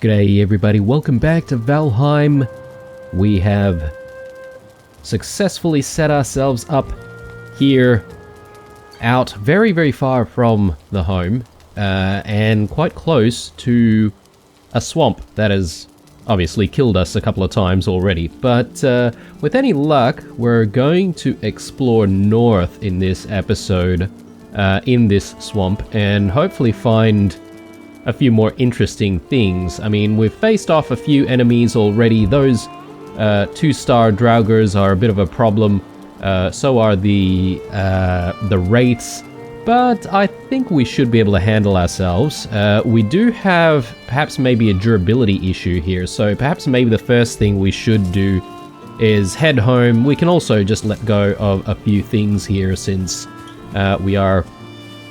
G'day everybody, welcome back to Valheim. We have successfully set ourselves up here out very far from the home and quite close to a swamp that has obviously killed us a couple of times already. But with any luck, we're going to explore north in this episode in this swamp and hopefully find a few more interesting things. I mean, we've faced off a few enemies already. Those 2-star Draugrs are a bit of a problem. So are the Wraiths. But I think we should be able to handle ourselves. We do have perhaps maybe a durability issue here. So perhaps maybe the first thing we should do is head home. We can also just let go of a few things here since we are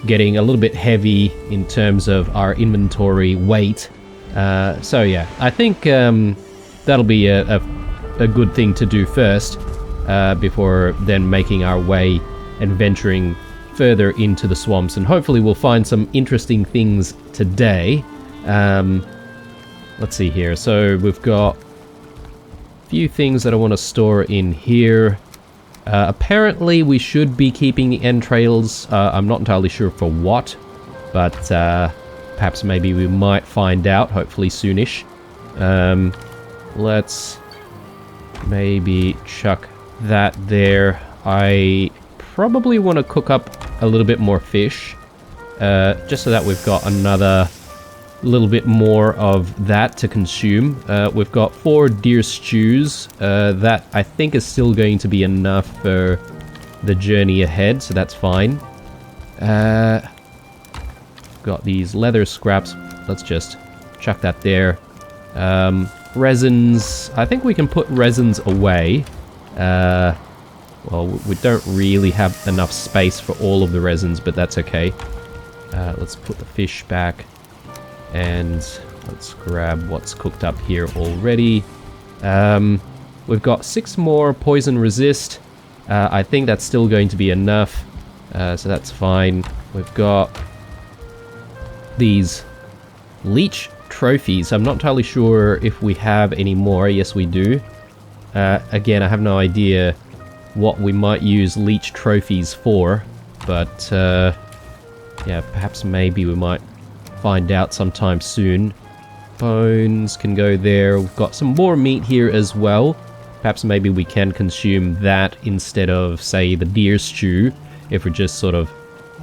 getting a little bit heavy in terms of our inventory weight. So yeah, I think that'll be a good thing to do first before then making our way and venturing further into the swamps, and hopefully we'll find some interesting things today. Let's see here. So we've got a few things that I want to store in here. Apparently we should be keeping the entrails. I'm not entirely sure for what, but perhaps maybe we might find out, hopefully soonish. Let's maybe chuck that there. I probably want to cook up a little bit more fish, just so that we've got another little bit more of that to consume. We've got 4 deer stews. That I think is still going to be enough for the journey ahead, so that's fine. Got these leather scraps. Let's just chuck that there. Resins. I think we can put resins away. Well, we don't really have enough space for all of the resins, but that's okay. Let's put the fish back. And let's grab what's cooked up here already. We've got 6 more poison resist. I think that's still going to be enough. So that's fine. We've got these leech trophies. I'm not entirely sure if we have any more. Yes, we do. Again, I have no idea what we might use leech trophies for. But yeah, perhaps maybe we might find out sometime soon. Bones can go there. We've got some more meat here as well. Perhaps maybe we can consume that instead of, say, the deer stew, if we're just sort of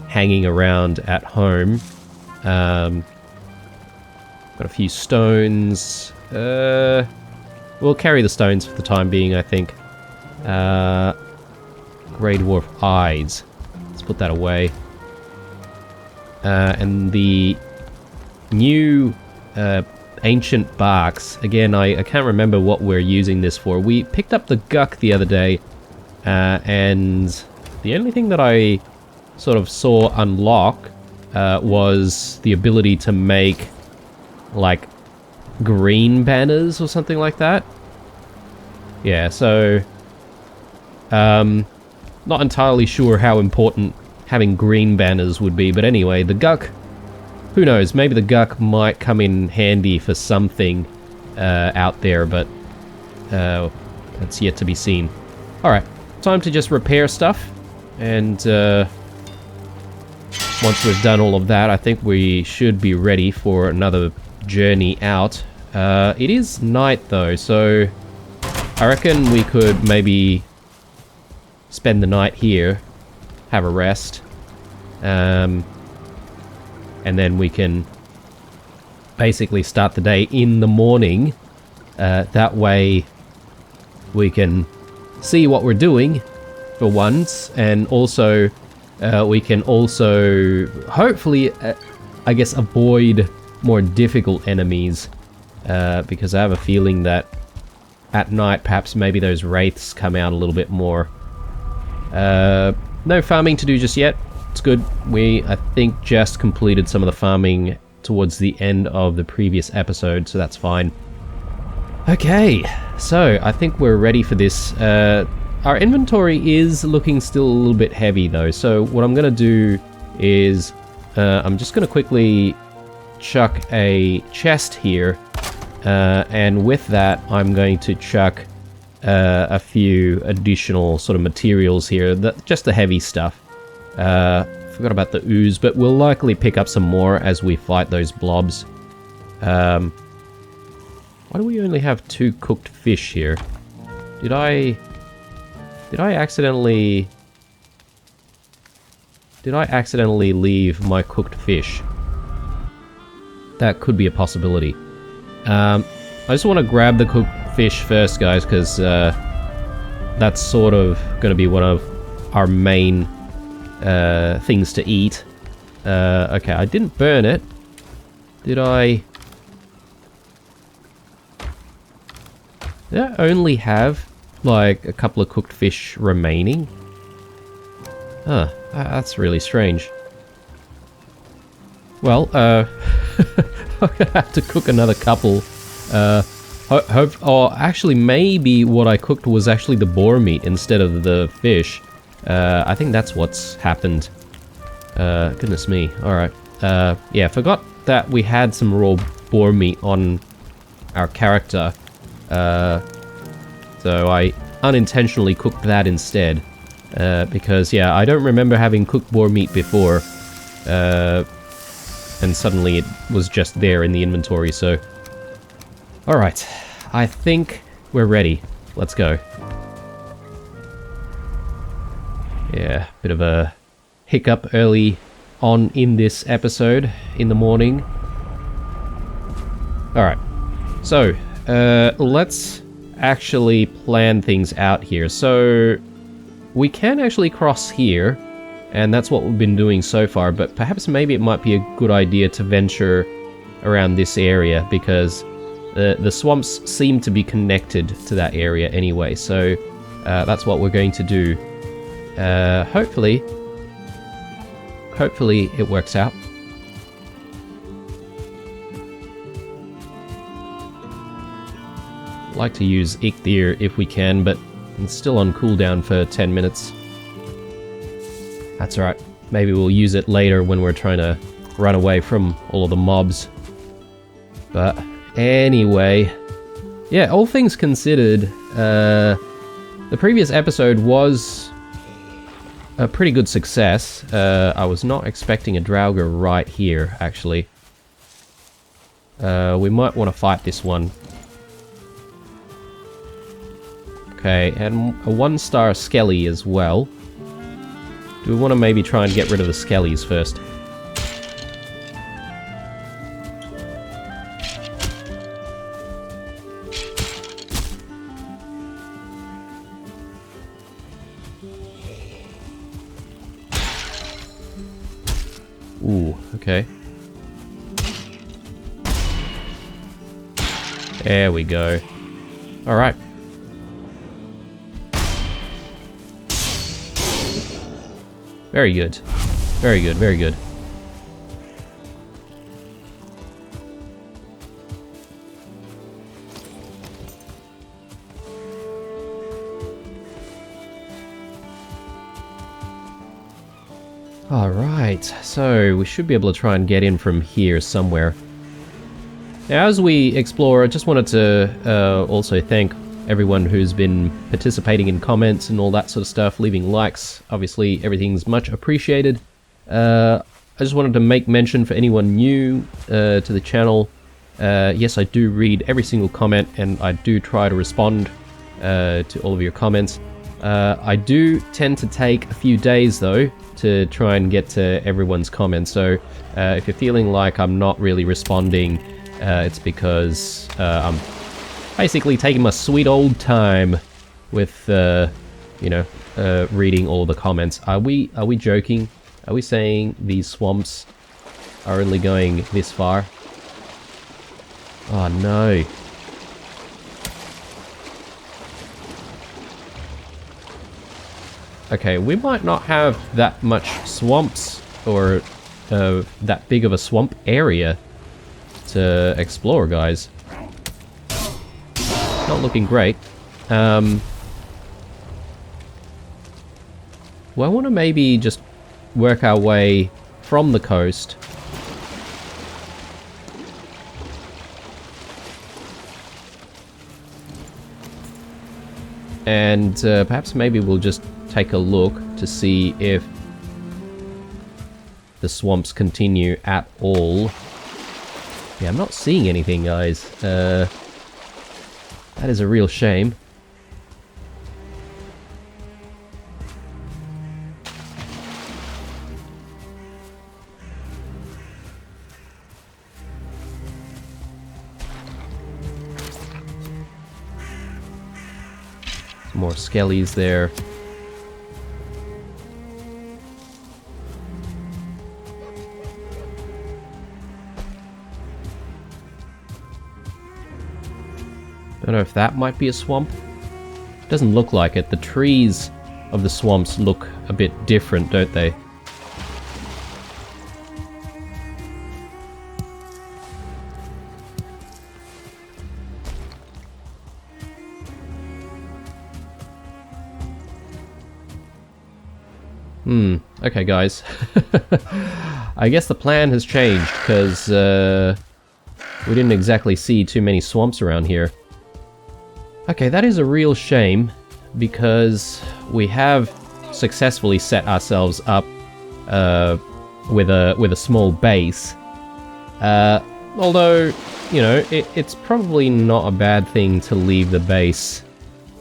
hanging around at home. Got a few stones. We'll carry the stones for the time being, I think. Grey Dwarf eyes. Let's put that away. And the new ancient barks. Again, I can't remember what we're using this for. We picked up the guck the other day, and the only thing that I sort of saw unlock was the ability to make like green banners or something like that. Yeah, so not entirely sure how important having green banners would be, but anyway, the guck, who knows, maybe the guck might come in handy for something out there, but that's yet to be seen. Alright, time to just repair stuff, and once we've done all of that, I think we should be ready for another journey out. It is night though, so I reckon we could maybe spend the night here, have a rest, and then we can basically start the day in the morning. That way we can see what we're doing for once, and also we can also hopefully I guess avoid more difficult enemies, because I have a feeling that at night perhaps maybe those wraiths come out a little bit more. No farming to do just yet. It's good. We, I think, just completed some of the farming towards the end of the previous episode, so that's fine. Okay, so I think we're ready for this. Our inventory is looking still a little bit heavy though, so what I'm going to do is I'm just going to quickly chuck a chest here And with that, I'm going to chuck a few additional sort of materials here, just the heavy stuff. Forgot about the ooze, but we'll likely pick up some more as we fight those blobs. Why do we only have 2 cooked fish here? Did I accidentally leave my cooked fish? That could be a possibility. I just want to grab the cooked fish first, guys, because that's sort of going to be one of our main things to eat. Okay, I didn't burn it. Did I? Did I only have, like, a couple of cooked fish remaining? Huh, that's really strange. Well, I'm gonna have to cook another couple. Or actually, maybe what I cooked was actually the boar meat instead of the fish. I think that's what's happened. Goodness me. Alright. Yeah, forgot that we had some raw boar meat on our character. So I unintentionally cooked that instead. Because, yeah, I don't remember having cooked boar meat before. And suddenly it was just there in the inventory, so... Alright, I think we're ready. Let's go. Yeah, bit of a hiccup early on in this episode, in the morning. Alright, so, let's actually plan things out here. So, we can actually cross here, and that's what we've been doing so far, but perhaps maybe it might be a good idea to venture around this area, because the swamps seem to be connected to that area anyway, so that's what we're going to do. Hopefully it works out. Like to use Ichthir if we can, but it's still on cooldown for 10 minutes. That's alright. Maybe we'll use it later when we're trying to run away from all of the mobs. But anyway, yeah, all things considered, the previous episode was a pretty good success. I was not expecting a Draugr right here, actually. We might want to fight this one. Okay, and a 1-star Skelly as well. Do we want to maybe try and get rid of the Skellies first? Ooh, okay. There we go. Alright. Very good. Very good, very good. Alright, so we should be able to try and get in from here somewhere. Now, as we explore, I just wanted to also thank everyone who's been participating in comments and all that sort of stuff, leaving likes. Obviously, everything's much appreciated. I just wanted to make mention for anyone new to the channel. Yes, I do read every single comment, and I do try to respond to all of your comments. I do tend to take a few days, though, to try and get to everyone's comments. So if you're feeling like I'm not really responding, it's because I'm basically taking my sweet old time with, you know, reading all the comments. Are we joking? Are we saying these swamps are only going this far? Oh no. Okay, we might not have that much swamps, or that big of a swamp area to explore, guys. Not looking great. Well, I want to maybe just work our way from the coast And perhaps maybe we'll just take a look to see if the swamps continue at all. Yeah, I'm not seeing anything, guys. That is a real shame. Some more skellies there. Don't know if that might be a swamp. Doesn't look like it. The trees of the swamps look a bit different, don't they? Okay, guys. I guess the plan has changed, because we didn't exactly see too many swamps around here. Okay, that is a real shame, because we have successfully set ourselves up with a small base. Although, you know, it's probably not a bad thing to leave the base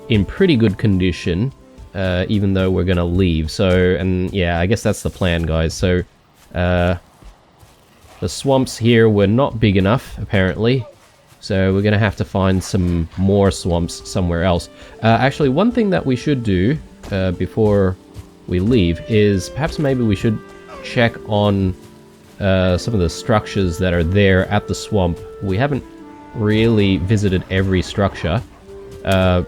in pretty good condition, even though we're gonna leave. So, and yeah, I guess that's the plan, guys. So, the swamps here were not big enough, apparently. So we're going to have to find some more swamps somewhere else. Actually, one thing that we should do before we leave is perhaps maybe we should check on some of the structures that are there at the swamp. We haven't really visited every structure. I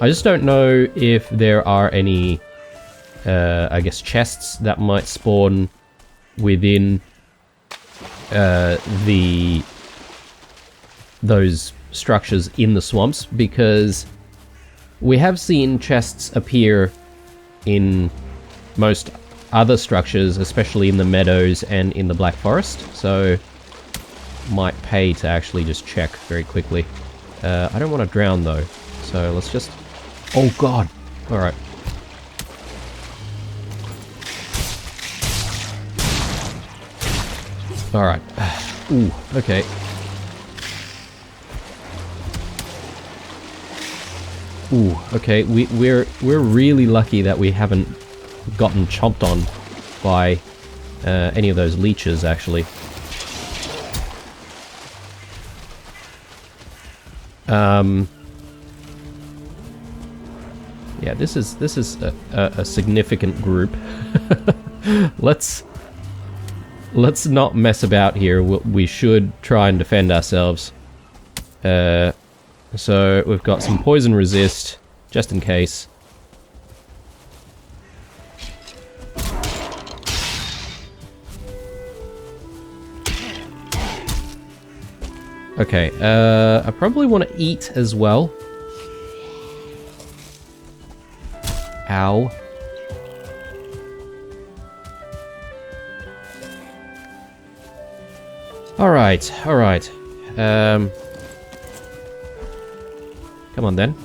just don't know if there are any, I guess, chests that might spawn within those structures in the swamps, because we have seen chests appear in most other structures, especially in the meadows and in the Black Forest, so might pay to actually just check very quickly. I don't want to drown though, so let's just... Oh god! Alright. Alright. Ooh, okay. Ooh, okay, we're really lucky that we haven't gotten chomped on by any of those leeches, actually. Yeah, this is a significant group. Let's not mess about here. We should try and defend ourselves. So we've got some poison resist, just in case. Okay, I probably want to eat as well. Ow. Alright, alright. Come on then.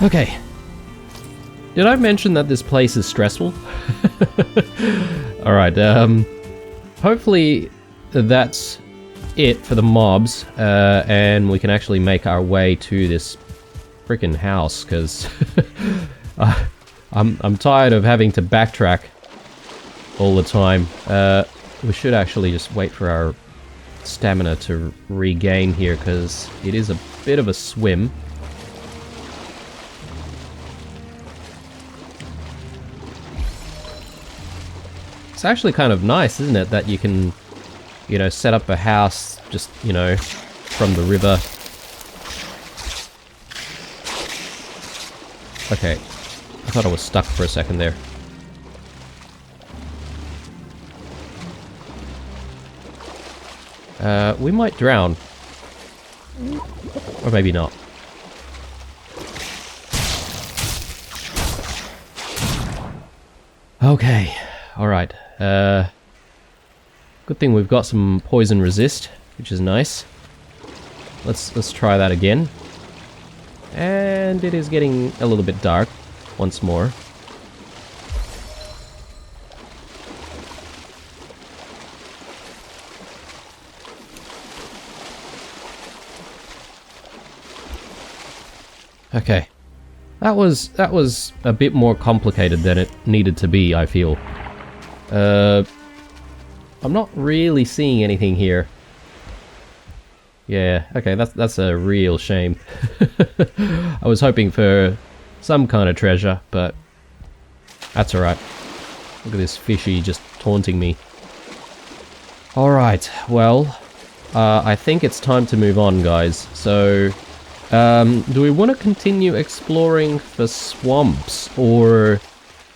Okay. Did I mention that this place is stressful? Alright, hopefully that's it for the mobs, and we can actually make our way to this freaking house, because I'm tired of having to backtrack all the time. We should actually just wait for our stamina to regain here, because it is a bit of a swim. It's actually kind of nice, isn't it, that you can, you know, set up a house just, you know, from the river. Okay. I thought I was stuck for a second there. We might drown. Or maybe not. Okay. Alright. Good thing we've got some poison resist, which is nice. Let's try that again. And it is getting a little bit dark once more. Okay. That was a bit more complicated than it needed to be, I feel. I'm not really seeing anything here. Yeah, okay, that's a real shame. I was hoping for some kind of treasure, but that's alright. Look at this fishy just taunting me. Alright, well, I think it's time to move on, guys. So, do we want to continue exploring for swamps, or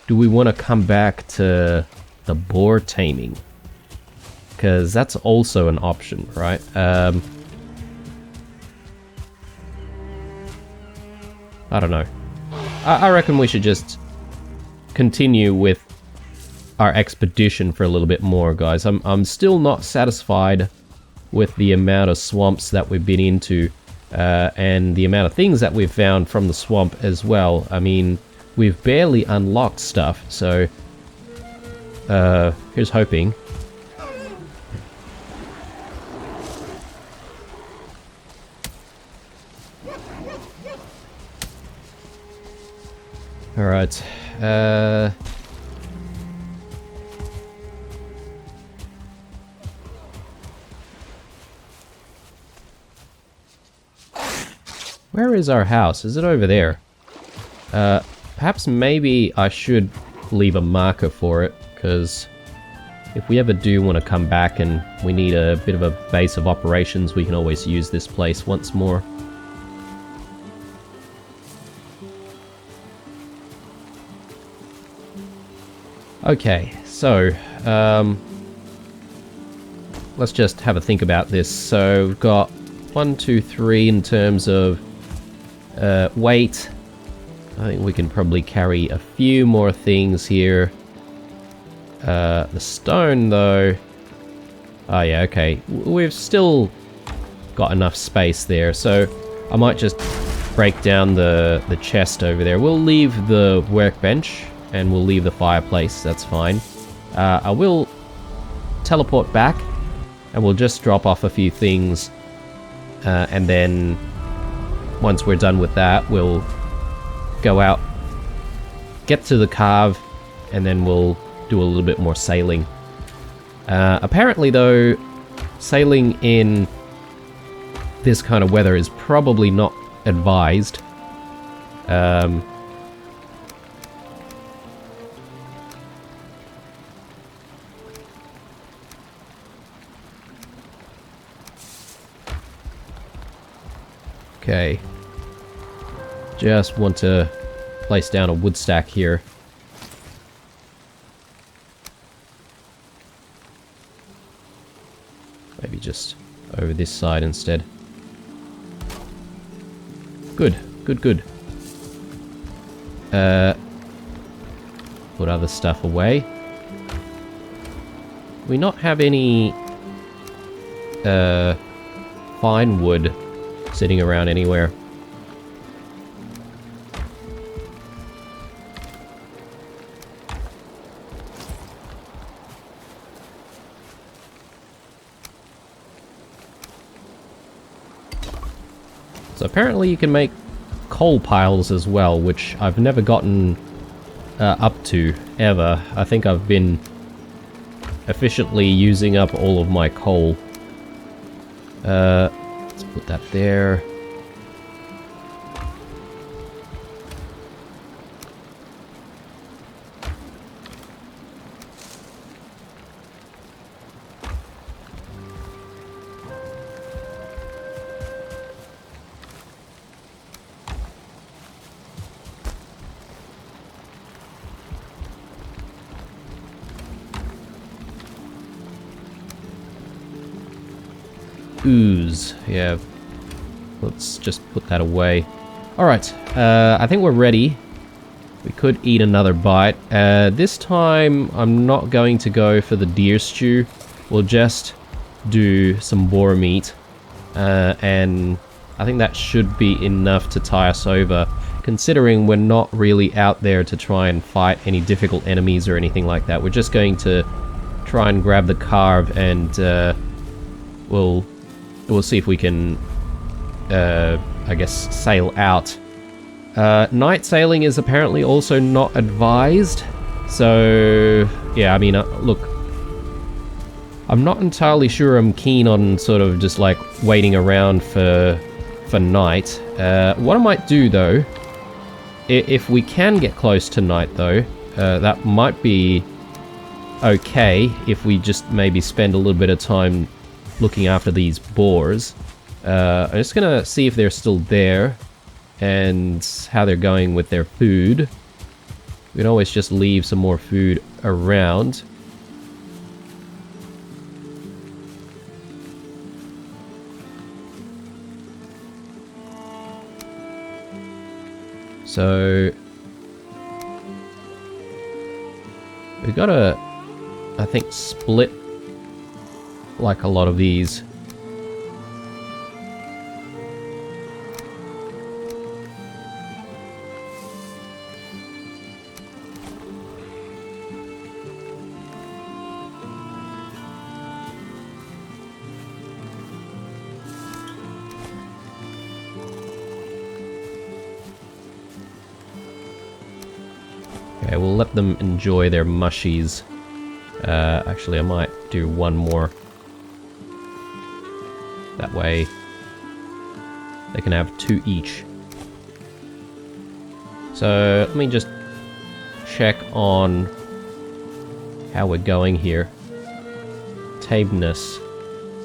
do we want to come back to the boar taming? Because that's also an option, right? I don't know. I reckon we should just continue with our expedition for a little bit more, guys. I'm still not satisfied with the amount of swamps that we've been into, and the amount of things that we've found from the swamp as well. I mean, we've barely unlocked stuff, so here's hoping. Alright, where is our house? Is it over there? Perhaps maybe I should leave a marker for it, because if we ever do want to come back and we need a bit of a base of operations, we can always use this place once more. Okay, so, let's just have a think about this. So, we've got 1, 2, 3 in terms of weight. I think we can probably carry a few more things here. The stone, though... Oh yeah, okay. We've still got enough space there, so I might just break down the chest over there. We'll leave the workbench, and we'll leave the fireplace, that's fine. I will teleport back, and we'll just drop off a few things, and then once we're done with that, we'll go out, get to the cave, and then we'll do a little bit more sailing. Apparently though, sailing in this kind of weather is probably not advised. Okay. Just want to place down a wood stack here. Maybe just over this side instead. Good, good, good. Put other stuff away. Do we not have any fine wood sitting around anywhere? So apparently you can make coal piles as well, which I've never gotten up to, ever. I think I've been efficiently using up all of my coal. Let's put that there. ooze. Yeah, let's just put that away. Alright, I think we're ready. We could eat another bite. This time, I'm not going to go for the deer stew. We'll just do some boar meat. And I think that should be enough to tie us over, considering we're not really out there to try and fight any difficult enemies or anything like that. We're just going to try and grab the carve, and we'll see if we can, I guess, sail out. Night sailing is apparently also not advised, so yeah, I mean, look, I'm not entirely sure I'm keen on sort of just like waiting around for night. What I might do though, if we can get close to night though, that might be okay if we just maybe spend a little bit of time looking after these boars. I'm just gonna see if they're still there and how they're going with their food. We can always just leave some more food around. So we've got to, I think, split like a lot of these. Okay, we'll let them enjoy their mushies. Actually, I might do one more. That way, they can have 2 each. So, let me just check on how we're going here. Tameness,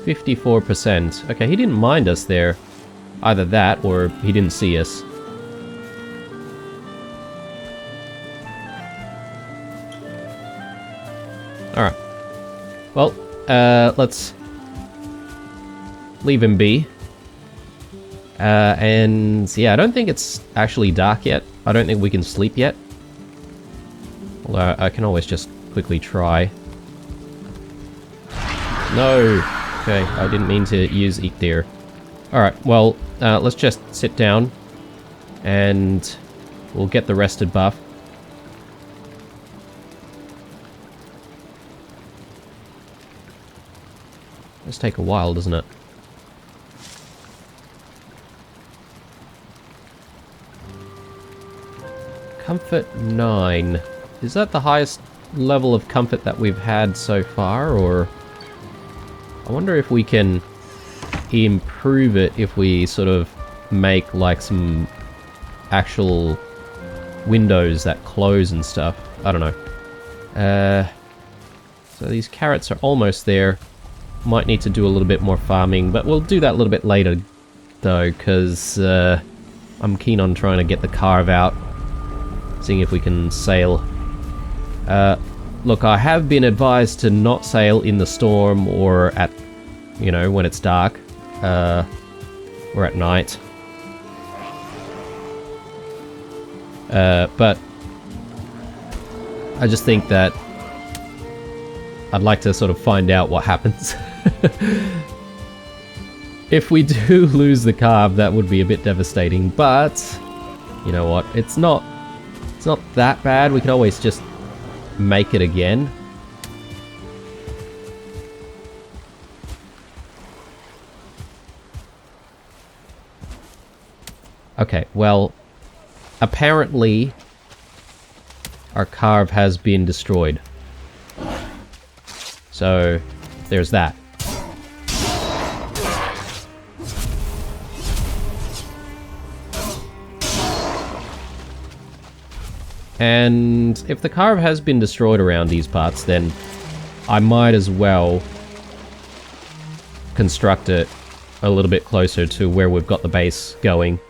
54%. Okay, he didn't mind us there. Either that, or he didn't see us. Alright. Well, let's leave him be. And yeah, I don't think it's actually dark yet. I don't think we can sleep yet. Although I can always just quickly try. No! Okay, I didn't mean to use eat there. Alright, well, let's just sit down. And we'll get the rested buff. Does take a while, doesn't it? Comfort 9. Is that the highest level of comfort that we've had so far, or... I wonder if we can improve it if we sort of make like some actual windows that close and stuff. I don't know. So these carrots are almost there. Might need to do a little bit more farming, but we'll do that a little bit later, though, because I'm keen on trying to get the carve out, seeing if we can sail. Look, I have been advised to not sail in the storm or at, you know, when it's dark, or at night. But I just think that I'd like to sort of find out what happens. If we do lose the carve, that would be a bit devastating, but you know what? It's not that bad. We can always just make it again. Okay, well, apparently our carve has been destroyed. So, there's that. And if the carve has been destroyed around these parts, then I might as well construct it a little bit closer to where we've got the base going.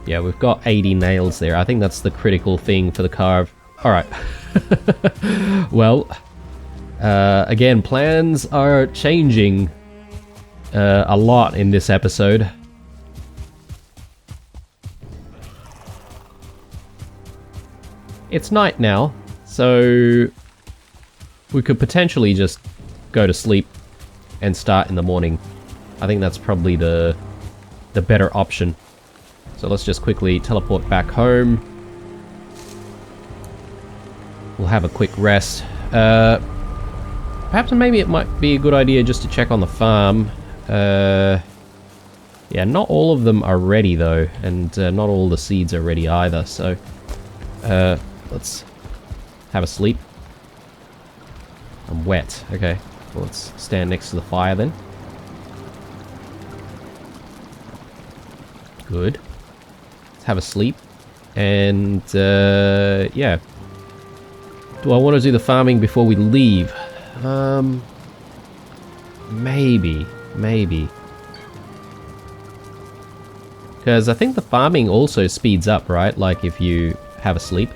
Yeah, we've got 80 nails there. I think that's the critical thing for the carve. Alright. Well, again, plans are changing a lot in this episode. It's night now, so we could potentially just go to sleep and start in the morning. I think that's probably the better option. So let's just quickly teleport back home. We'll have a quick rest. Perhaps maybe it might be a good idea just to check on the farm. Yeah, not all of them are ready though, and not all the seeds are ready either, so let's have a sleep. I'm wet. Okay, well, let's stand next to the fire then. Good. Let's have a sleep. And, yeah. Do I want to do the farming before we leave? Maybe. Because I think the farming also speeds up, right? Like if you have a sleep.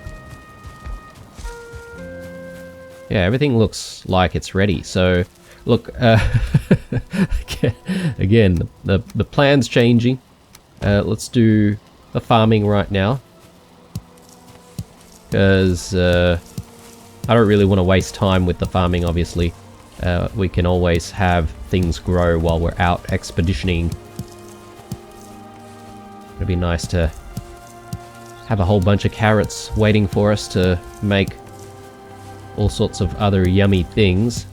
Yeah, everything looks like it's ready. So, look, again, the plan's changing. Let's do the farming right now. Because I don't really want to waste time with the farming, obviously. We can always have things grow while we're out expeditioning. It'd be nice to have a whole bunch of carrots waiting for us to make all sorts of other yummy things.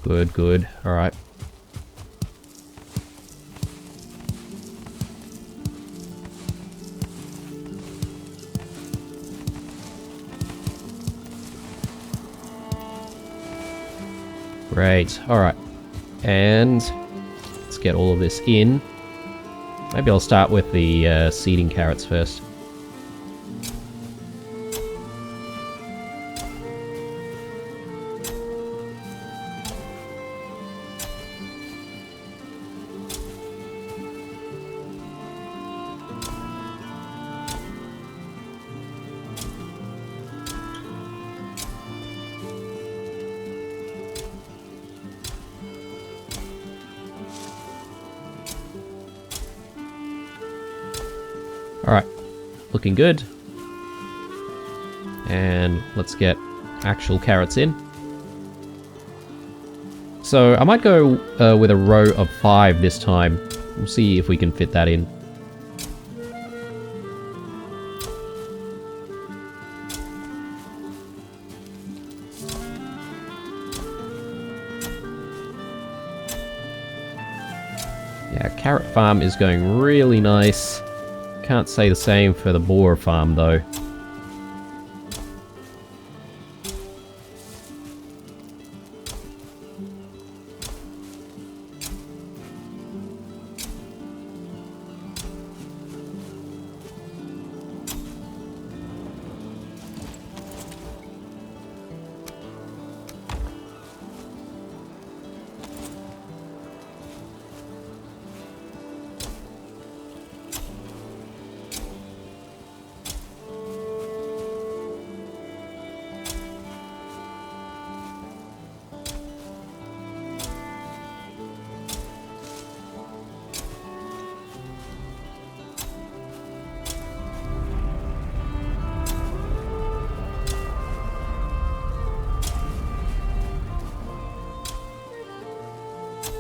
Good. Alright. Great. Alright. And let's get all of this in. Maybe I'll start with the seeding carrots first. Alright, looking good. And let's get actual carrots in. So I might go with a row of 5 this time. We'll see if we can fit that in. Yeah, carrot farm is going really nice. Can't say the same for the boar farm though.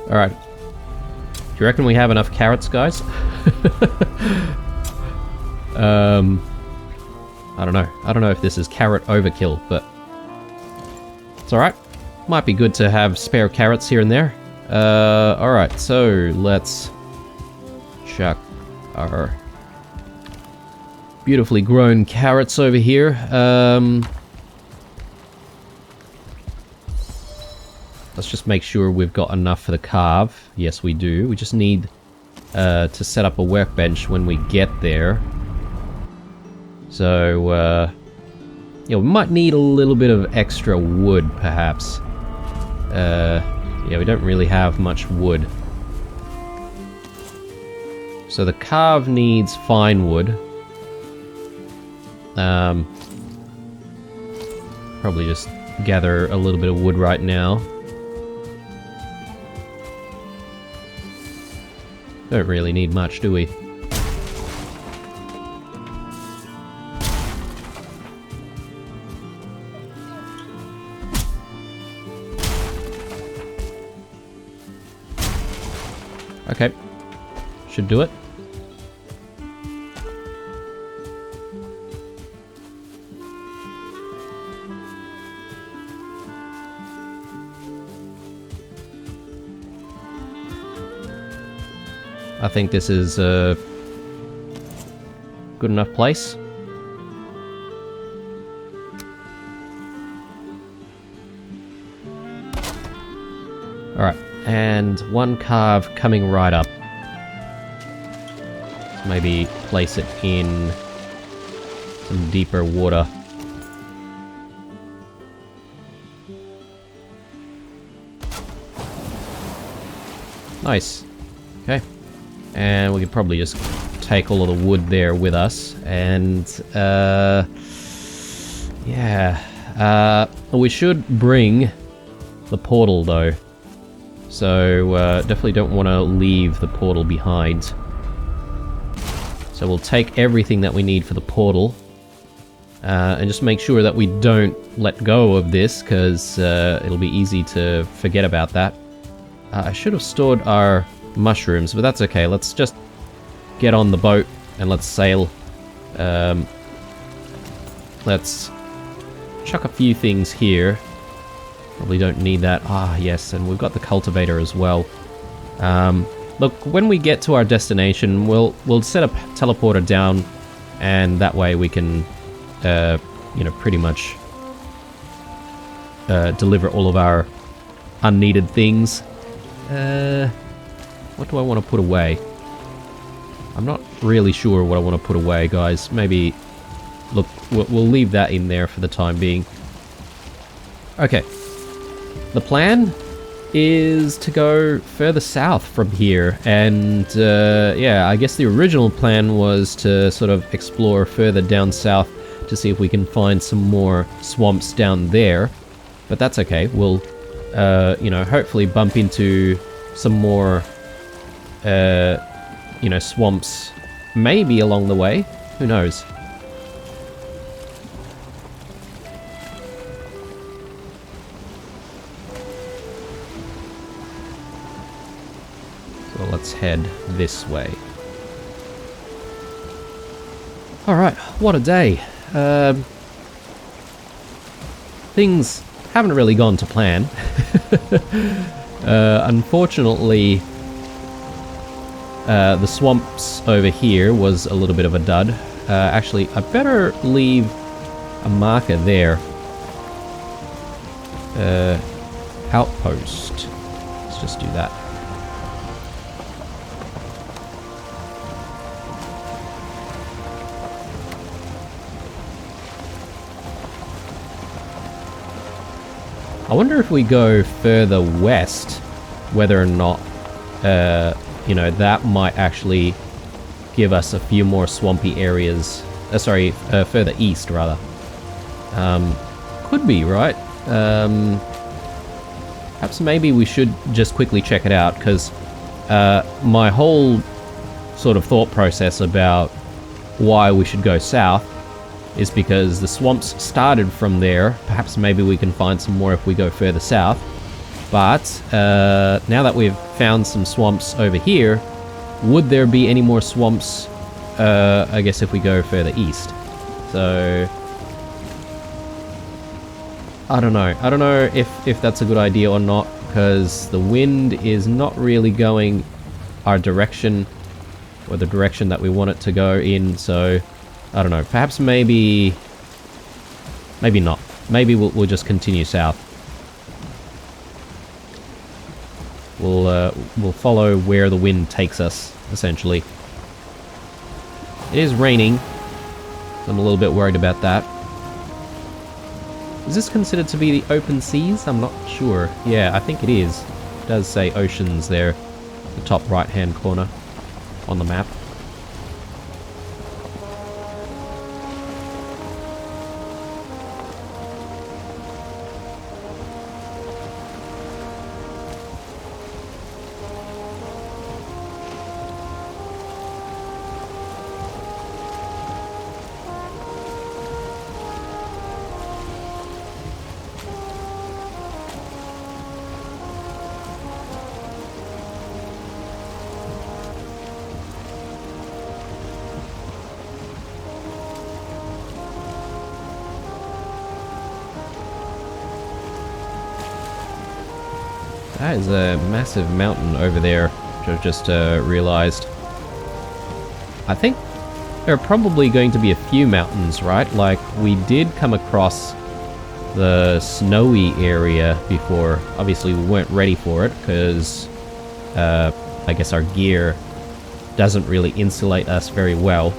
Alright. Do you reckon we have enough carrots, guys? I don't know. I don't know if this is carrot overkill, but it's alright. Might be good to have spare carrots here and there. Alright, so let's chuck our beautifully grown carrots over here. Let's just make sure we've got enough for the carve. Yes, we do. We just need to set up a workbench when we get there. So, yeah, we might need a little bit of extra wood, perhaps. Yeah, we don't really have much wood. So the carve needs fine wood. Probably just gather a little bit of wood right now. Don't really need much, do we? Okay. Should do it. I think this is a good enough place. Alright, and one carve coming right up. Maybe place it in some deeper water. Nice. Okay. And we could probably just take all of the wood there with us. And, yeah. We should bring the portal, though. So, definitely don't want to leave the portal behind. So we'll take everything that we need for the portal. And just make sure that we don't let go of this, because it'll be easy to forget about that. I should have stored our mushrooms, but that's okay. Let's just get on the boat and let's sail. Let's chuck a few things here. Probably don't need that. Ah, yes, and we've got the cultivator as well. Look, when we get to our destination, we'll set a teleporter down, and that way we can, you know, pretty much deliver all of our unneeded things. What do I want to put away? I'm not really sure what I want to put away, guys. Maybe... Look, we'll leave that in there for the time being. Okay. The plan is to go further south from here. And, yeah, I guess the original plan was to sort of explore further down south to see if we can find some more swamps down there. But that's okay. We'll, you know, hopefully bump into some more... you know, swamps maybe along the way. Who knows? So let's head this way. Alright, what a day. Things haven't really gone to plan. Unfortunately... the swamps over here was a little bit of a dud. Actually, I better leave a marker there. Outpost. Let's just do that. I wonder if we go further west, whether or not, you know, that might actually give us a few more swampy areas. Sorry, further east, rather. Could be, right? Perhaps maybe we should just quickly check it out, because my whole sort of thought process about why we should go south is because the swamps started from there. Perhaps maybe we can find some more if we go further south. But now that we've found some swamps over here, would there be any more swamps, I guess, if we go further east? So... I don't know. I don't know if that's a good idea or not, because the wind is not really going our direction, or the direction that we want it to go in, so... I don't know. Perhaps maybe... maybe not. Maybe we'll just continue south. We'll follow where the wind takes us, essentially. It is raining. I'm a little bit worried about that. Is this considered to be the open seas? I'm not sure. Yeah, I think it is. It does say oceans there, the top right-hand corner on the map. That is a massive mountain over there, which I've just realized. I think there are probably going to be a few mountains, right? Like, we did come across the snowy area before. Obviously, we weren't ready for it, because I guess our gear doesn't really insulate us very well.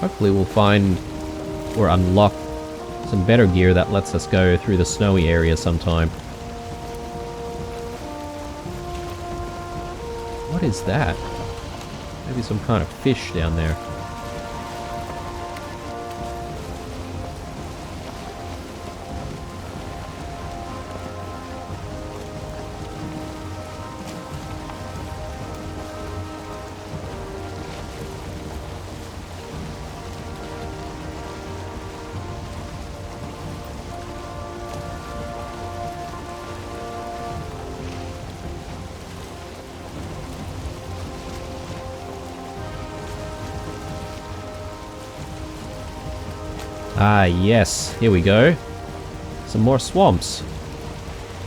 Hopefully we'll find or unlock some better gear that lets us go through the snowy area sometime. What is that? Maybe some kind of fish down there. Ah, yes. Here we go. Some more swamps.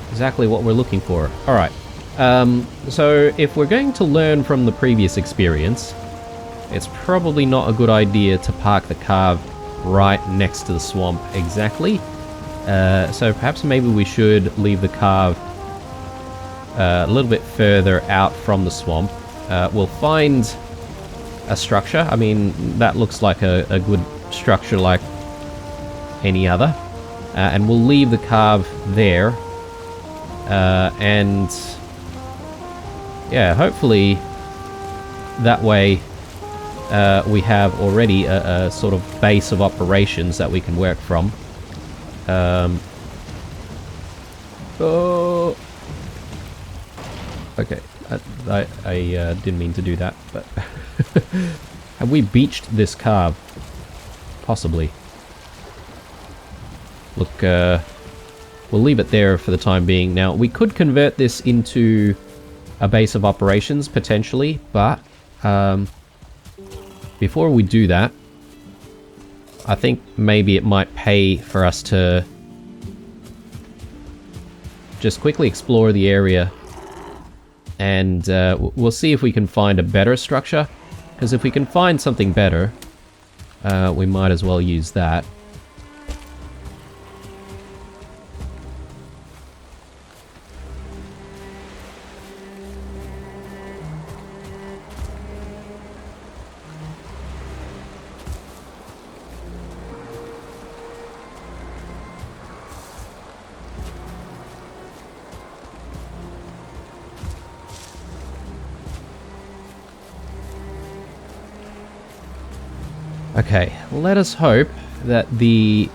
Exactly what we're looking for. Alright. So, if we're going to learn from the previous experience, it's probably not a good idea to park the car right next to the swamp exactly. So perhaps maybe we should leave the car a little bit further out from the swamp. We'll find a structure. I mean, that looks like a good structure like any other. And we'll leave the carve there. And yeah, hopefully that way we have already a sort of base of operations that we can work from. Oh, okay. I didn't mean to do that, but have we beached this carve? Possibly. Look, we'll leave it there for the time being. Now, we could convert this into a base of operations, potentially, but before we do that, I think maybe it might pay for us to just quickly explore the area, and we'll see if we can find a better structure, because if we can find something better, we might as well use that. Okay, let us hope that the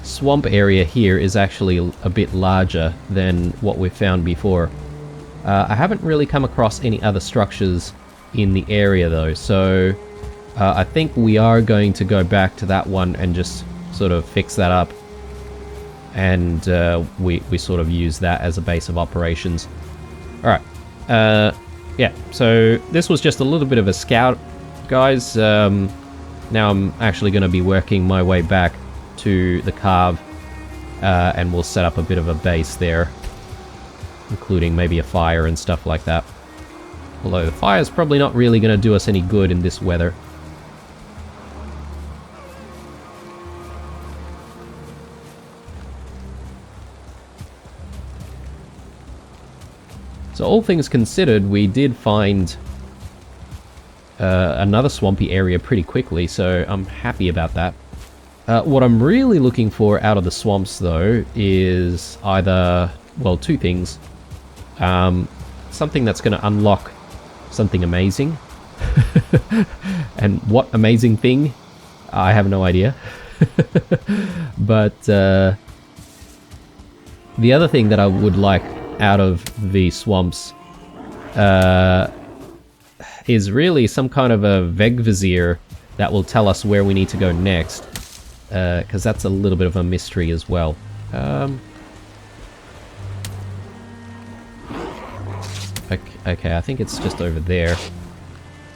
swamp area here is actually a bit larger than what we've found before. I haven't really come across any other structures in the area though, so I think we are going to go back to that one and just sort of fix that up, and we sort of use that as a base of operations. Alright, yeah, so this was just a little bit of a scout, guys. Now I'm actually going to be working my way back to the carve, and we'll set up a bit of a base there, including maybe a fire and stuff like that. Although the fire's probably not really going to do us any good in this weather. So all things considered, we did find another swampy area pretty quickly, so I'm happy about that. What I'm really looking for out of the swamps, though, is either, well, two things. Something that's going to unlock something amazing. And what amazing thing? I have no idea. But the other thing that I would like out of the swamps is really some kind of a Vegvizier that will tell us where we need to go next, because that's a little bit of a mystery as well. Okay, I think it's just over there.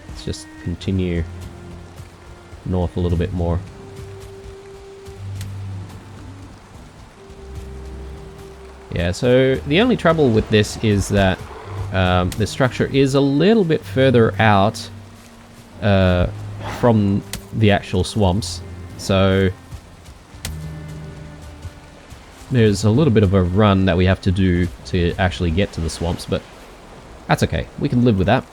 Let's just continue north a little bit more. Yeah, so the only trouble with this is that the structure is a little bit further out from the actual swamps. So there's a little bit of a run that we have to do to actually get to the swamps, but that's okay. We can live with that.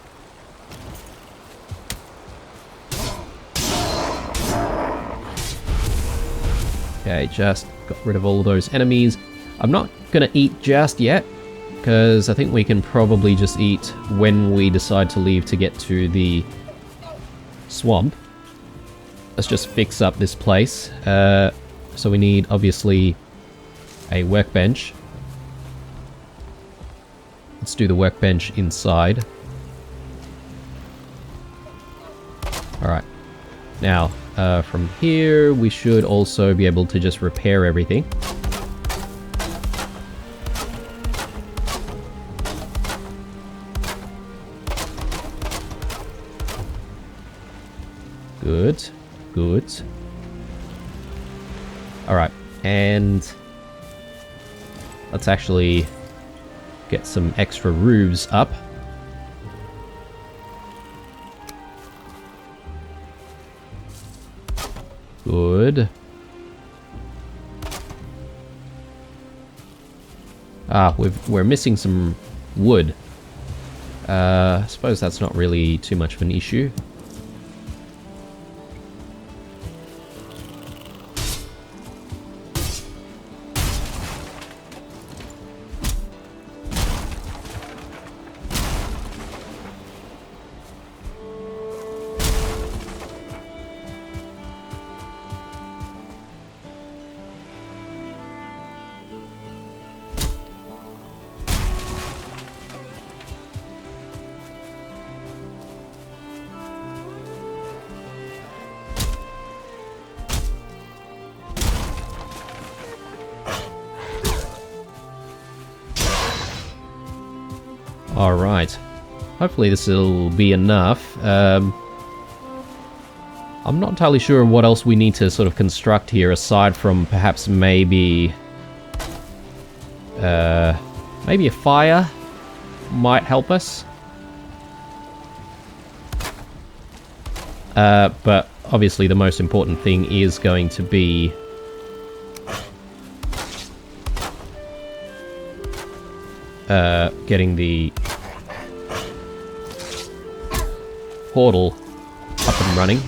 Okay, just got rid of all those enemies. I'm not gonna eat just yet, because I think we can probably just eat when we decide to leave to get to the swamp. Let's just fix up this place. So we need, obviously, a workbench. Let's do the workbench inside. Alright. Now, from here, we should also be able to just repair everything. Good. Good. Alright, and let's actually get some extra roofs up. Good. Ah, we're missing some wood. I suppose that's not really too much of an issue. Alright. Hopefully this will be enough. I'm not entirely sure what else we need to sort of construct here, aside from perhaps maybe a fire might help us. But obviously the most important thing is going to be getting the portal up and running.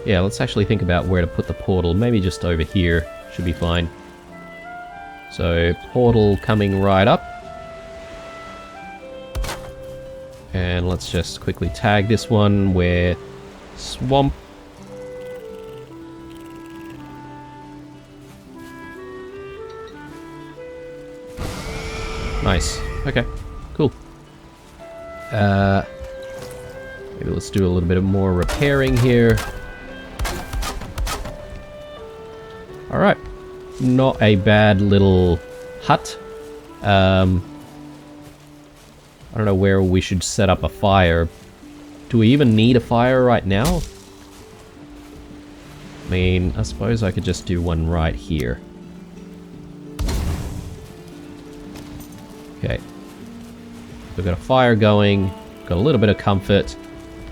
Yeah, let's actually think about where to put the portal. Maybe just over here should be fine. So, portal coming right up. And let's just quickly tag this one where swamp. Nice. Okay, cool. Maybe let's do a little bit of more repairing here. Alright. Not a bad little hut. I don't know where we should set up a fire. Do we even need a fire right now? I mean, I suppose I could just do one right here. Okay. We've got a fire going, got a little bit of comfort,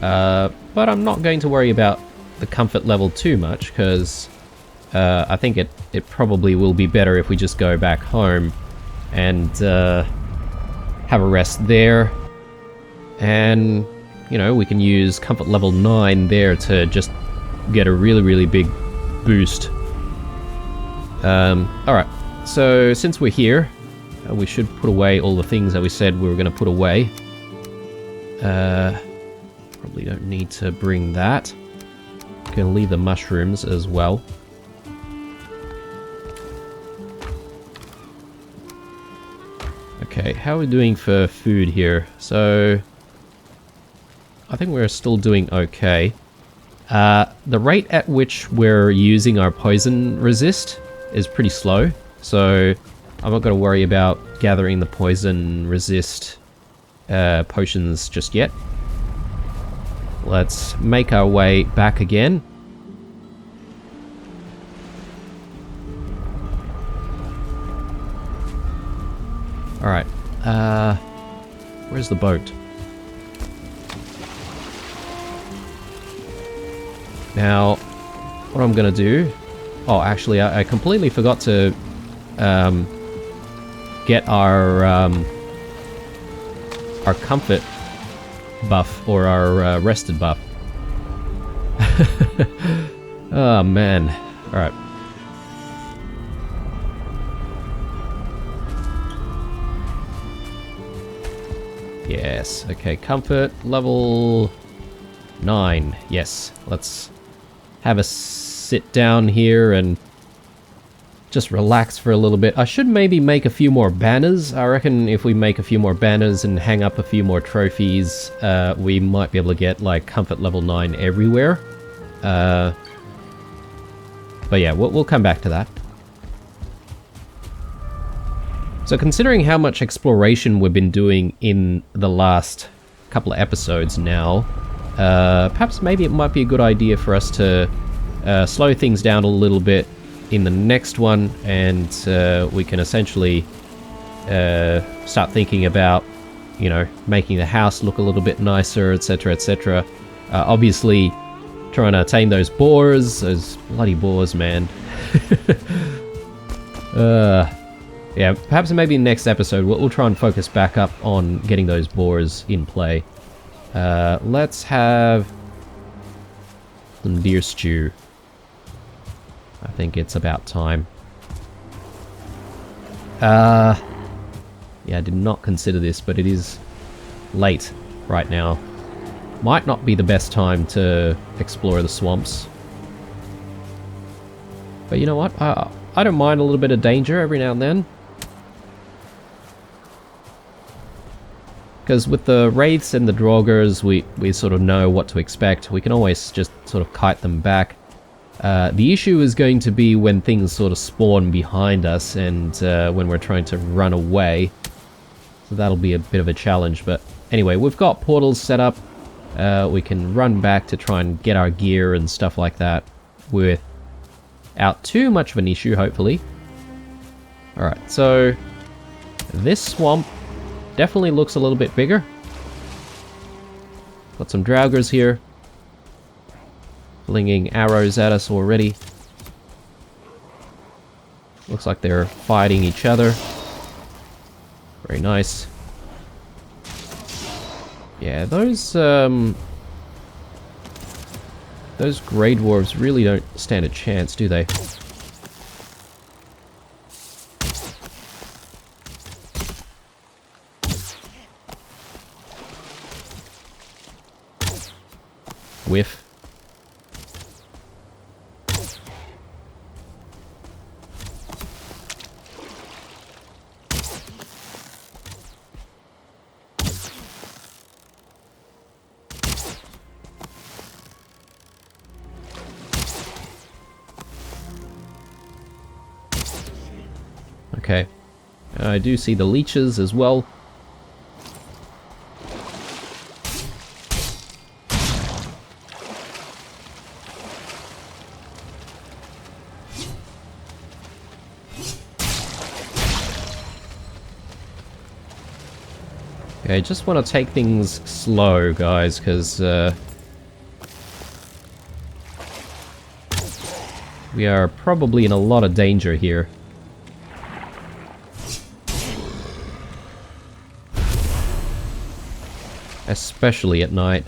but I'm not going to worry about the comfort level too much, because I think it probably will be better if we just go back home and have a rest there. And, you know, we can use comfort level 9 there to just get a really, really big boost. Alright, so since we're here, we should put away all the things that we said we were going to put away. Probably don't need to bring that. Can leave the mushrooms as well. Okay, how are we doing for food here? So, I think we're still doing okay. The rate at which we're using our poison resist is pretty slow, so I'm not going to worry about gathering the poison resist potions just yet. Let's make our way back again. Alright. Where's the boat? Now, what I'm gonna do... Oh, actually, I completely forgot to get our comfort buff, or our rested buff. Oh, man. Alright. Yes, okay, comfort level 9. Yes, let's have a sit down here and just relax for a little bit. I should maybe make a few more banners. I reckon if we make a few more banners and hang up a few more trophies, we might be able to get like comfort level 9 everywhere. But yeah, we'll come back to that. So considering how much exploration we've been doing in the last couple of episodes now, perhaps maybe it might be a good idea for us to slow things down a little bit in the next one, and we can essentially start thinking about, you know, making the house look a little bit nicer, etc, etc. Obviously, trying to tame those boars, those bloody boars, man. Yeah, perhaps maybe next episode we'll try and focus back up on getting those boars in play. Let's have some deer stew. I think it's about time. Yeah, I did not consider this, but it is late right now. Might not be the best time to explore the swamps. But you know what? I don't mind a little bit of danger every now and then. Because with the wraiths and the draugrs, we sort of know what to expect. We can always just sort of kite them back. The issue is going to be when things sort of spawn behind us and when we're trying to run away. So that'll be a bit of a challenge. But anyway, we've got portals set up. We can run back to try and get our gear and stuff like that without too much of an issue, hopefully. Alright, so this swamp definitely looks a little bit bigger. Got some draugrs here, flinging arrows at us already. Looks like they're fighting each other. Very nice. Yeah, those Grey Dwarves really don't stand a chance, do they? Whiff. Okay. I do see the leeches as well. Okay, just want to take things slow, guys, because we are probably in a lot of danger here. Especially at night.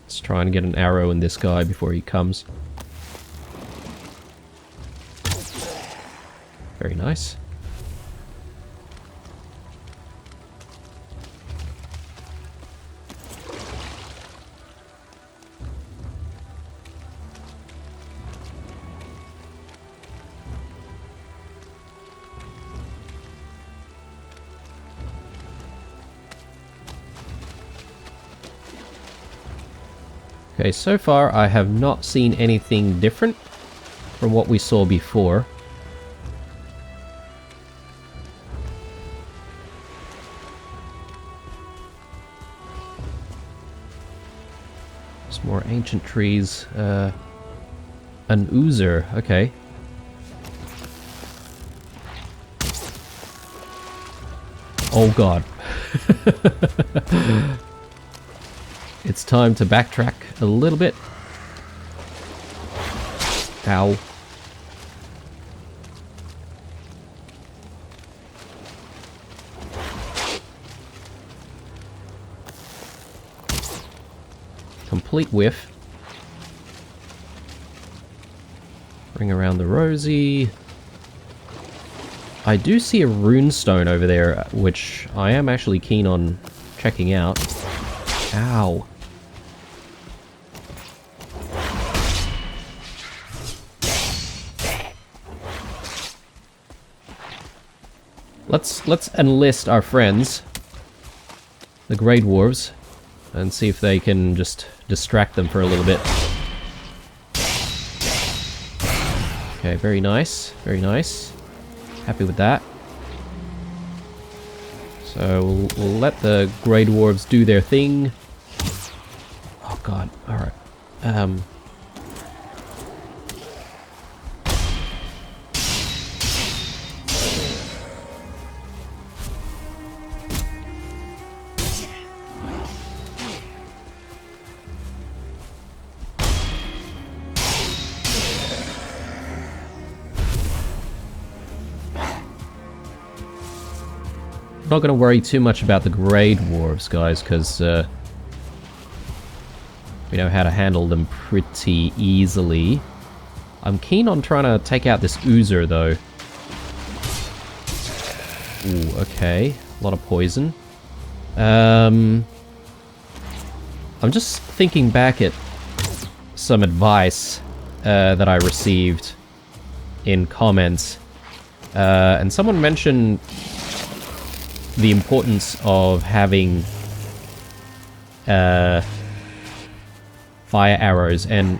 Let's try and get an arrow in this guy before he comes. Very nice. Okay, so far I have not seen anything different from what we saw before. Some more ancient trees. An oozer, okay. Oh god. It's time to backtrack a little bit. Ow. Complete whiff. Bring around the Rosie. I do see a runestone over there, which I am actually keen on checking out. Ow. Let's enlist our friends, the Grey Dwarves, and see if they can just distract them for a little bit. Okay, very nice, very nice. Happy with that. So we'll let the Grey Dwarves do their thing. Oh god, alright. Not going to worry too much about the Grey Dwarves, guys, because we know how to handle them pretty easily. I'm keen on trying to take out this Oozer, though. Ooh, okay. A lot of poison. I'm just thinking back at some advice that I received in comments. And someone mentioned the importance of having fire arrows, and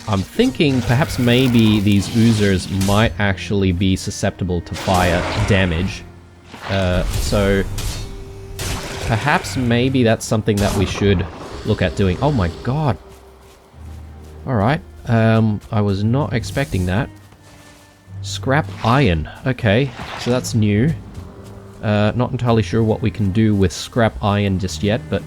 I'm thinking perhaps maybe these Oozers might actually be susceptible to fire damage. So perhaps maybe that's something that we should look at doing. Oh my god. Alright, I was not expecting that. Scrap iron. Okay, so that's new. Not entirely sure what we can do with scrap iron just yet, but...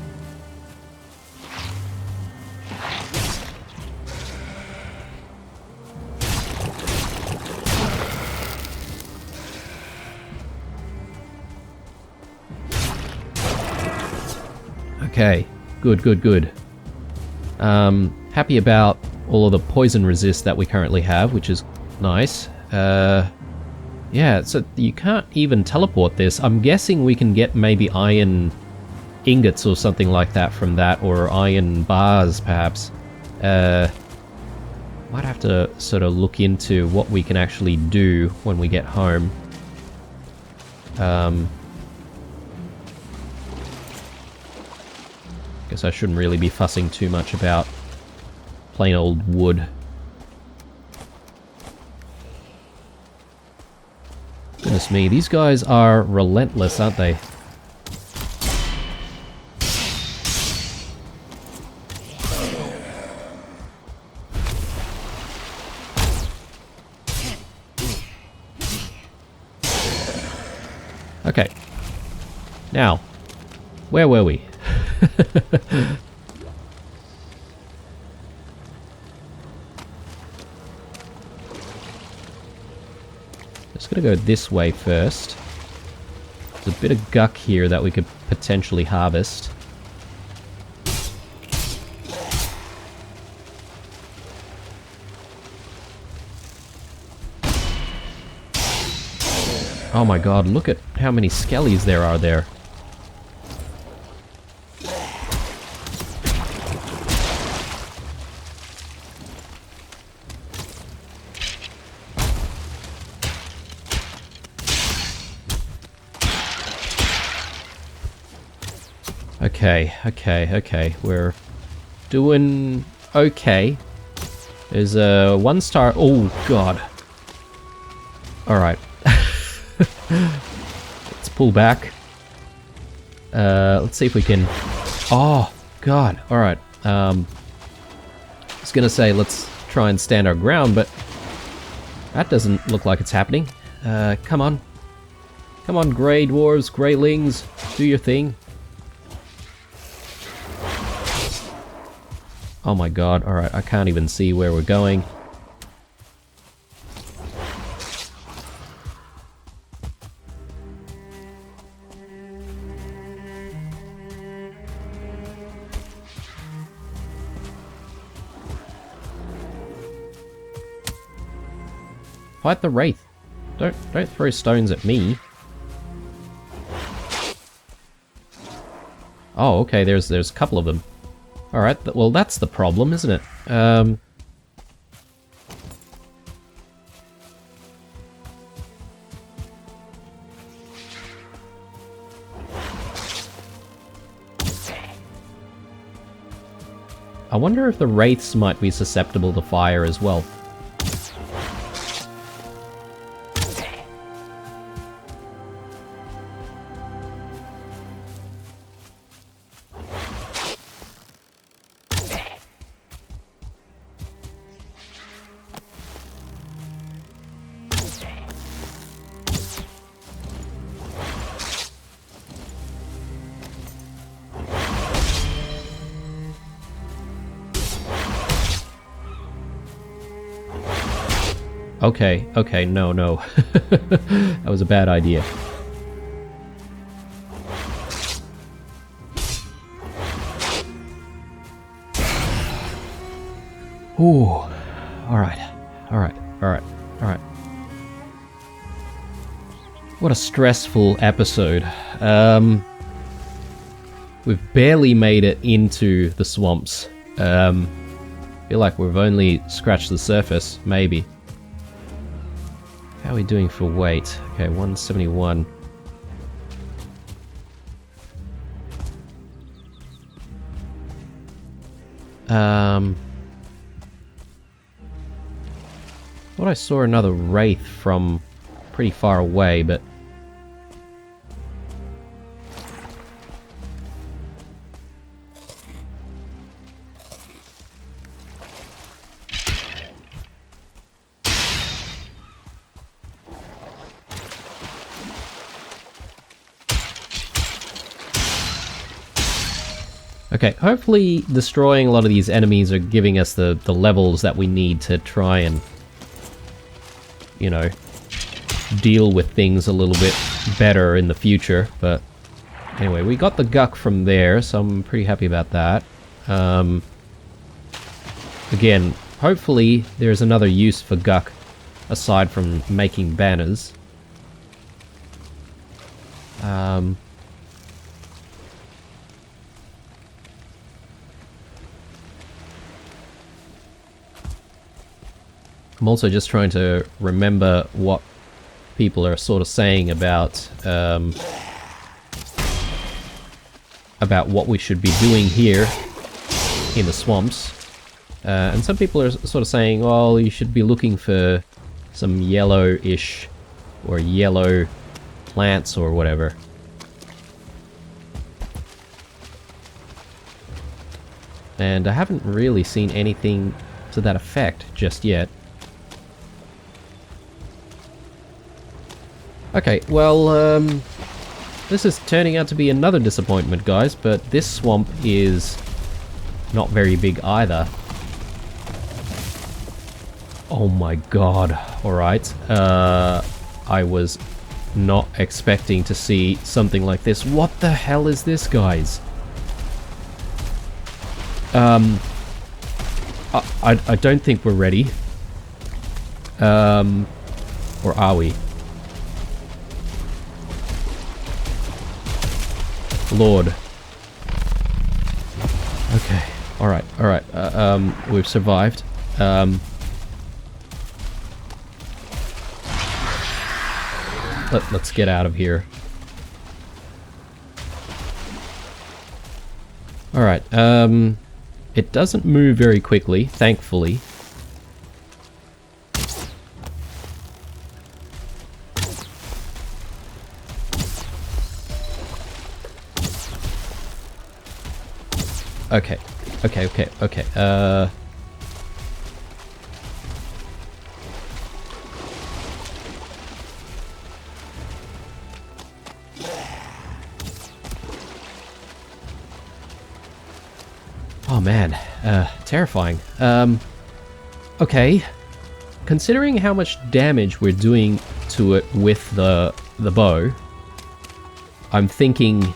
Okay, good, good, good. Happy about all of the poison resist that we currently have, which is nice. Yeah, so you can't even teleport this. I'm guessing we can get maybe iron ingots or something like that from that, or iron bars, perhaps. Might have to sort of look into what we can actually do when we get home. Guess I shouldn't really be fussing too much about plain old wood. Goodness me, these guys are relentless, aren't they? Okay. Now, where were we? Just gonna go this way first. There's a bit of guck here that we could potentially harvest. Oh my god, look at how many skellies there are there. Okay. We're doing okay. There's a 1-star... Oh, God. Alright. Let's pull back. Let's see if we can... Oh, God. Alright. I was gonna say, let's try and stand our ground, but that doesn't look like it's happening. Come on. Come on, Grey Dwarves, Greylings, do your thing. Oh my god, alright, I can't even see where we're going. Fight the Wraith. Don't throw stones at me. Oh, okay, there's a couple of them. Alright, well that's the problem, isn't it? I wonder if the Wraiths might be susceptible to fire as well. Okay, no. That was a bad idea. Ooh. Alright. What a stressful episode. We've barely made it into the swamps. Feel like we've only scratched the surface, maybe. How are we doing for weight? Okay, 171. Thought I saw another Wraith from pretty far away, but... Okay, hopefully destroying a lot of these enemies are giving us the levels that we need to try and, you know, deal with things a little bit better in the future. But anyway, we got the Guck from there, so I'm pretty happy about that. Again, hopefully there's another use for Guck aside from making banners. I'm also just trying to remember what people are sort of saying about what we should be doing here in the swamps. And some people are sort of saying, well, you should be looking for some yellowish or yellow plants or whatever. And I haven't really seen anything to that effect just yet. Okay, well, this is turning out to be another disappointment, guys, but this swamp is not very big either. Oh my god, alright. I was not expecting to see something like this. What the hell is this, guys? I don't think we're ready. Or are we? Lord. Okay. Alright. We've survived. Let's get out of here. Alright, it doesn't move very quickly, thankfully. Okay. Oh man, terrifying. Okay. Considering how much damage we're doing to it with the bow, I'm thinking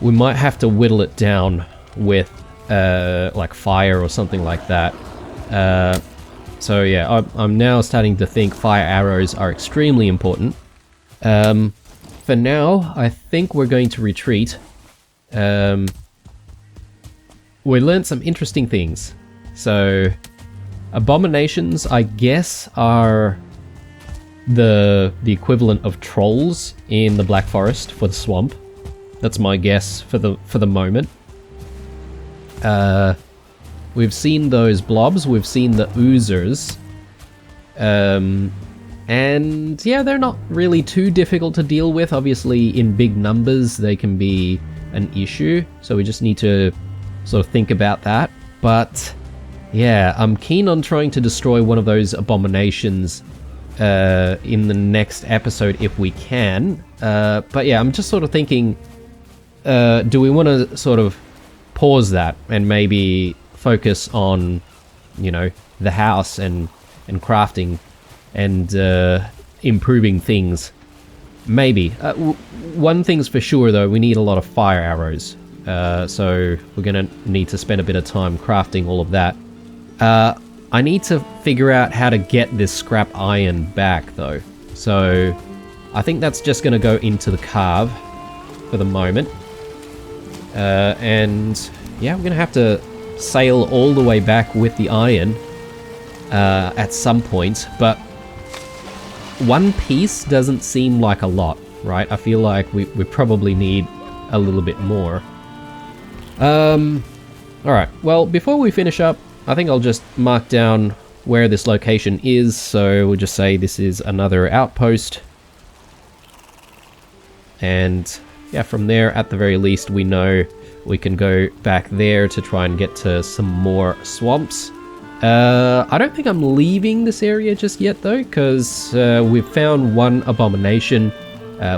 we might have to whittle it down with like fire or something like that. So yeah, I'm now starting to think fire arrows are extremely important. For now, I think we're going to retreat. We learned some interesting things. So, abominations, I guess, are the equivalent of trolls in the Black Forest for the swamp. That's my guess for the moment. We've seen those blobs, we've seen the oozers. And yeah, they're not really too difficult to deal with. Obviously, in big numbers, they can be an issue. So we just need to sort of think about that. But yeah, I'm keen on trying to destroy one of those abominations in the next episode if we can. But yeah, I'm just sort of thinking, do we want to sort of pause that and maybe focus on, you know, the house and crafting and improving things? Maybe. One thing's for sure though, we need a lot of fire arrows. So we're gonna need to spend a bit of time crafting all of that. I need to figure out how to get this scrap iron back though. So I think that's just gonna go into the carve for the moment. And yeah, we're gonna have to sail all the way back with the iron at some point, but one piece doesn't seem like a lot, right? I feel like we probably need a little bit more. Alright, well, before we finish up, I think I'll just mark down where this location is, so we'll just say this is another outpost. And yeah, from there, at the very least, we know we can go back there to try and get to some more swamps. I don't think I'm leaving this area just yet though, because we've found one abomination.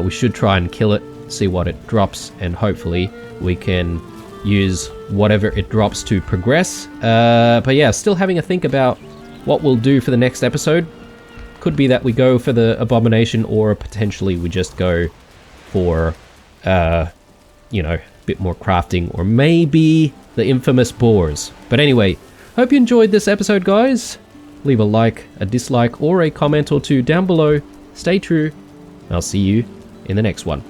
We should try and kill it, see what it drops, and hopefully we can use whatever it drops to progress. But yeah, still having a think about what we'll do for the next episode. Could be that we go for the abomination, or potentially we just go for, you know, a bit more crafting, or maybe the infamous boars. But anyway, hope you enjoyed this episode, guys. Leave a like, a dislike, or a comment or two down below. Stay true. I'll see you in the next one.